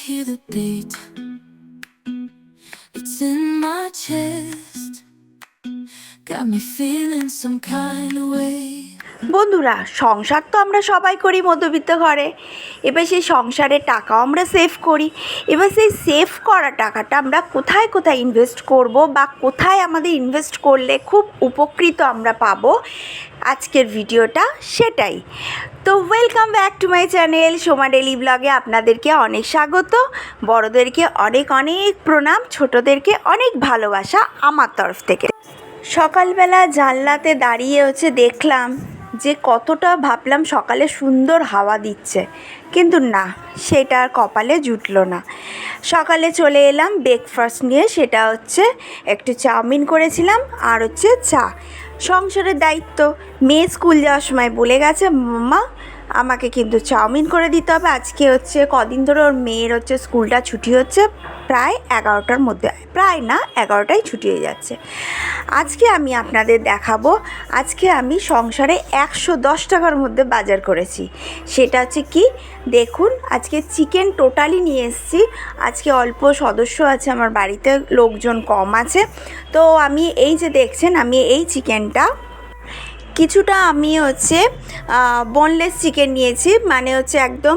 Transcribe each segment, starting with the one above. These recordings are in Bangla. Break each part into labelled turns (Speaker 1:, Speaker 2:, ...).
Speaker 1: hear the beat. It's in my chest. Got me feeling some kind of way.
Speaker 2: বন্ধুরা, সংসার তো আমরা সবাই করি মধ্যবিত্ত ঘরে। এবার সেই সংসারের টাকাও আমরা সেভ করি। এবার সেই সেভ করা টাকাটা আমরা কোথায় কোথায় ইনভেস্ট করব বা কোথায় আমাদের ইনভেস্ট করলে খুব উপকৃত আমরা পাবো, আজকের ভিডিওটা সেটাই। তো welcome back to my channel Soma daily ব্লগে আপনাদেরকে অনেক স্বাগত। বড়োদেরকে অনেক অনেক প্রণাম, ছোটোদেরকে অনেক ভালোবাসা আমার তরফ থেকে। সকালবেলা জানলাতে দাঁড়িয়ে দেখলাম যে কতটা ভাবলাম সকালে সুন্দর হাওয়া দিচ্ছে, কিন্তু না, সেটা আর কপালে জুটলো না। সকালে চলে এলাম ব্রেকফাস্ট নিয়ে, সেটা একটু চাউমিন করেছিলাম আর চা। সংসারের দায়িত্ব, মেয়ে স্কুল যাওয়ার সময় বলে গেছে মাম্মা আমাকে কিন্তু চাউমিন করে দিতে হবে। আজকে কদিন ধরে ওর মেয়ের স্কুলটা ছুটি হচ্ছে, প্রায় 11টার মধ্যে, প্রায় না 11টায় ছুটি হয়ে যাচ্ছে। আজকে আমি আপনাদের দেখাবো, আজকে আমি সংসারে 110 টাকার মধ্যে বাজার করেছি। সেটা কি দেখুন, আজকে চিকেন টোটালি নিয়ে এসেছি। আজকে অল্প সদস্য আছে আমার বাড়িতে, লোকজন কম আছে। তো আমি এই যে দেখছেন, আমি এই চিকেনটা কিছুটা আমি বোনলেস চিকেন নিয়েছি, মানে একদম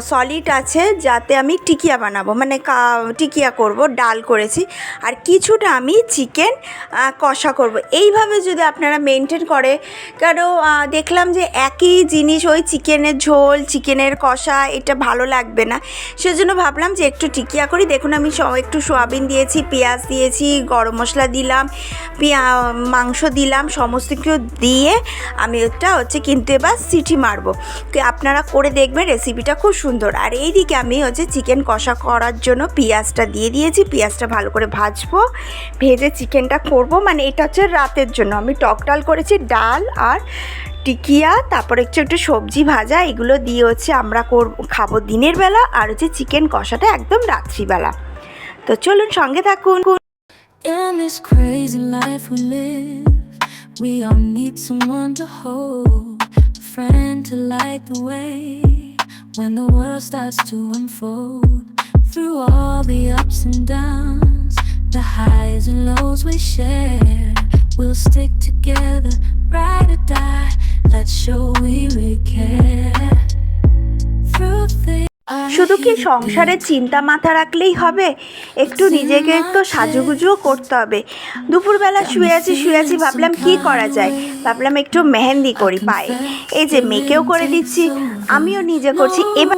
Speaker 2: সলিড আছে, যাতে আমি টিকিয়া বানাবো, মানে টিকিয়া করব, ডাল করেছি। আর কিছুটা আমি চিকেন কষা করব। এইভাবে যদি আপনারা মেনটেন করে, কারণ দেখলাম যে একই জিনিস, ওই চিকেনের ঝোল, চিকেনের কষা, এটা ভালো লাগবে না। সেজন্য ভাবলাম যে একটু টিকিয়া করি। দেখুন আমি একটু সোয়াবিন দিয়েছি, পেঁয়াজ দিয়েছি, গরম মশলা দিলাম, মাংস দিলাম, সমস্ত কিছু দিয়ে আমি ওটা কিন্তু এবার সিটি মারবো। আপনারা করে দেখবেন, রেসিপিটা খুব সুন্দর। আর এইদিকে আমি চিকেন কষা করার জন্য পেঁয়াজটা দিয়ে দিয়েছি। পেঁয়াজটা ভালো করে ভাজবো, ভেজে চিকেনটা করব। মানে এটা রাতের জন্য আমি টক ডাল করেছি, ডাল আর টিকিয়া, তারপর একটু সবজি ভাজা, এগুলো দিয়ে আমরা খাবো দিনের বেলা, আর চিকেন কষাটা একদম রাত্রিবেলা। তো চলুন সঙ্গে থাকুন।
Speaker 1: In this crazy life we live, we all need someone to hold, a friend to light the way when the world starts to unfold. Through all the ups and downs, the highs and lows we share, we'll stick together, ride or die, let's show we really care. Through the
Speaker 2: শুধু কি সংসারের চিন্তা মাথা রাখলেই হবে? একটু নিজেকে একটু সাজুগুজুও করতে হবে। দুপুরবেলা শুয়ে আছি, ভাবলাম কি করা যায়, ভাবলাম একটু মেহেন্দি করি পায়ে। এই যে মেয়েকেও করে দিচ্ছি, আমিও নিজে করছি। এবার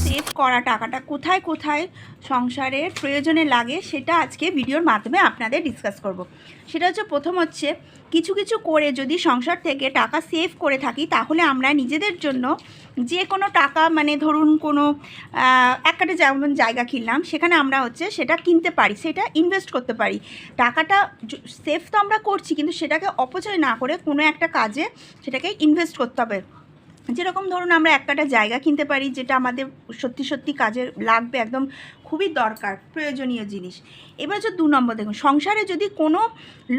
Speaker 2: সেভ করা টাকাটা কোথায় কোথায় সংসারের প্রয়োজনে লাগে, সেটা আজকে ভিডিওর মাধ্যমে আপনাদের ডিসকাস করব। সেটা প্রথম কিছু কিছু করে যদি সংসার থেকে টাকা সেভ করে থাকি, তাহলে আমরা নিজেদের জন্য যে কোনো টাকা, মানে ধরুন কোনো একটা যেমন জায়গা কিনলাম, সেখানে আমরা সেটা কিনতে পারি, সেটা ইনভেস্ট করতে পারি। টাকাটা সেভ তো আমরা করছি, কিন্তু সেটাকে অপচয় না করে কোনো একটা কাজে সেটাকে ইনভেস্ট করতে হবে। যেরকম ধরুন আমরা একটা জায়গা কিনতে পারি, যেটা আমাদের সত্যি সত্যি কাজে লাগবে, একদম খুবই দরকার, প্রয়োজনীয় জিনিস। এবার 2 নম্বর দেখুন, সংসারে যদি কোনো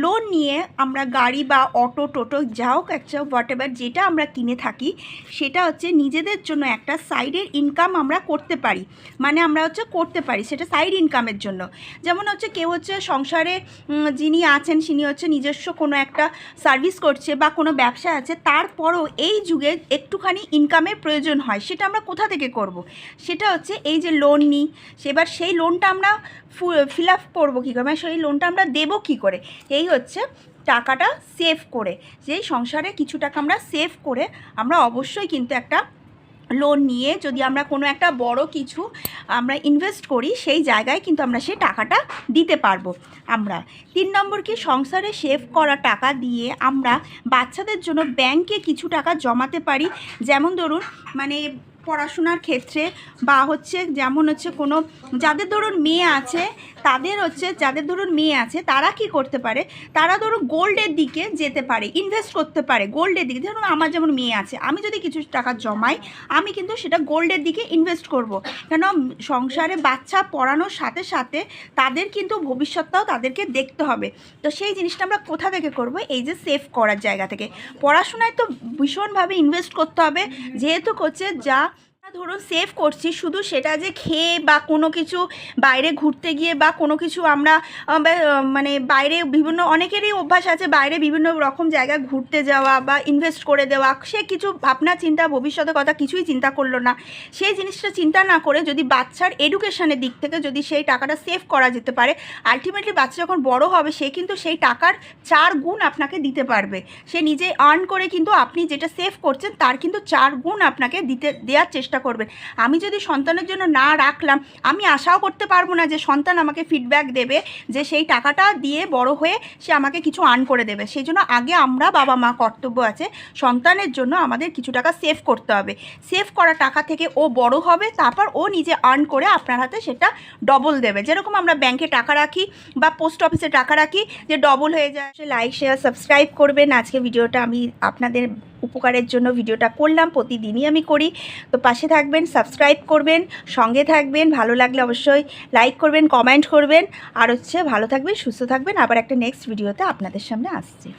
Speaker 2: লোন নিয়ে আমরা গাড়ি বা অটো টোটো যা হোক একটা হোয়াটএভার যেটা আমরা কিনে থাকি, সেটা নিজেদের জন্য একটা সাইডের ইনকাম আমরা করতে পারি। মানে আমরা করতে পারি সেটা সাইড ইনকামের জন্য। যেমন কেউ সংসারে যিনি আছেন, তিনি নিজস্ব কোনো একটা সার্ভিস করছে বা কোনো ব্যবসা আছে, তারপরও এই যুগে একটুখানি ইনকামের প্রয়োজন হয়। সেটা আমরা কোথা থেকে করব? সেটা এই যে লোন নিই, এবার সেই লোনটা আমরা ফিল আপ করবো কী করে, মানে সেই লোনটা আমরা দেবো কী করে? এই টাকাটা সেভ করে, যেই সংসারে কিছু টাকা আমরা সেভ করে আমরা অবশ্যই কিন্তু একটা লোন নিয়ে যদি আমরা কোনো একটা বড় কিছু আমরা ইনভেস্ট করি, সেই জায়গায় কিন্তু আমরা সেই টাকাটা দিতে পারবো। আমরা 3 নম্বর কি, সংসারে সেভ করা টাকা দিয়ে আমরা বাচ্চাদের জন্য ব্যাংকে কিছু টাকা জমাতে পারি। যেমন ধরুন মানে পড়াশোনার ক্ষেত্রে, বা যেমন কোনো যাদের ধরুন মেয়ে আছে, তাদের যাদের ধরুন মেয়ে আছে, তারা কি করতে পারে, তারা ধরুন গোল্ডের দিকে যেতে পারে, ইনভেস্ট করতে পারে গোল্ডের দিকে। ধরুন আমার যেমন মেয়ে আছে, আমি যদি কিছু টাকা জমাই, আমি কিন্তু সেটা গোল্ডের দিকে ইনভেস্ট করব। কেন, সংসারে বাচ্চা পড়ানোর সাথে সাথে তাদের কিন্তু ভবিষ্যৎটাও তাদেরকে দেখতে হবে। তো সেই জিনিসটা আমরা কোথা থেকে করব? এই যে সেভ করার জায়গা থেকে। পড়াশোনায় তো ভীষণভাবে ইনভেস্ট করতে হবে, যেহেতু যা ধরুন সেভ করছি, শুধু সেটা যে খেয়ে বা কোনো কিছু বাইরে ঘুরতে গিয়ে বা কোনো কিছু আমরা মানে বাইরে বিভিন্ন অনেকেরই অভ্যাস আছে বাইরে বিভিন্ন রকম জায়গায় ঘুরতে যাওয়া বা ইনভেস্ট করে দেওয়া, সে কিছু ভাবনা চিন্তা ভবিষ্যতের কথা কিছুই চিন্তা করলো না। সেই জিনিসটা চিন্তা না করে যদি বাচ্চার এডুকেশনের দিক থেকে যদি সেই টাকাটা সেভ করা যেতে পারে, আলটিমেটলি বাচ্চা যখন বড় হবে সে কিন্তু সেই টাকার 4 গুণ আপনাকে দিতে পারবে। সে নিজে আর্ন করে কিন্তু আপনি যেটা সেভ করছেন তার কিন্তু 4 গুণ আপনাকে দেওয়ার চেষ্টা করবেন। আমি যদি সন্তানের জন্য না রাখলাম, আমি আশাও করতে পারবো না যে সন্তান আমাকে ফিডব্যাক দেবে যে সেই টাকাটা দিয়ে বড় হয়ে সে আমাকে কিছু আর্ন করে দেবে। সেই জন্য আগে আমরা বাবা মা কর্তব্য আছে সন্তানের জন্য আমাদের কিছু টাকা সেভ করতে হবে। সেভ করা টাকা থেকে ও বড় হবে, তারপর ও নিজে আর্ন করে আপনার হাতে সেটা ডবল দেবে। যেরকম আমরা ব্যাংকে টাকা রাখি বা পোস্ট অফিসে টাকা রাখি যে ডবল হয়ে যায়। লাইক শেয়ার সাবস্ক্রাইব করবেন। আজকে ভিডিওটা আমি আপনাদের উপকারের জন্য ভিডিওটা করলাম, প্রতিদিনই আমি করি। তো পাশে থাকবেন, সাবস্ক্রাইব করবেন, সঙ্গে থাকবেন। ভালো লাগলে অবশ্যই লাইক করবেন, কমেন্ট করবেন। আর ভালো থাকবেন, সুস্থ থাকবেন। আবার একটা নেক্সট ভিডিওতে আপনাদের সামনে আসছি।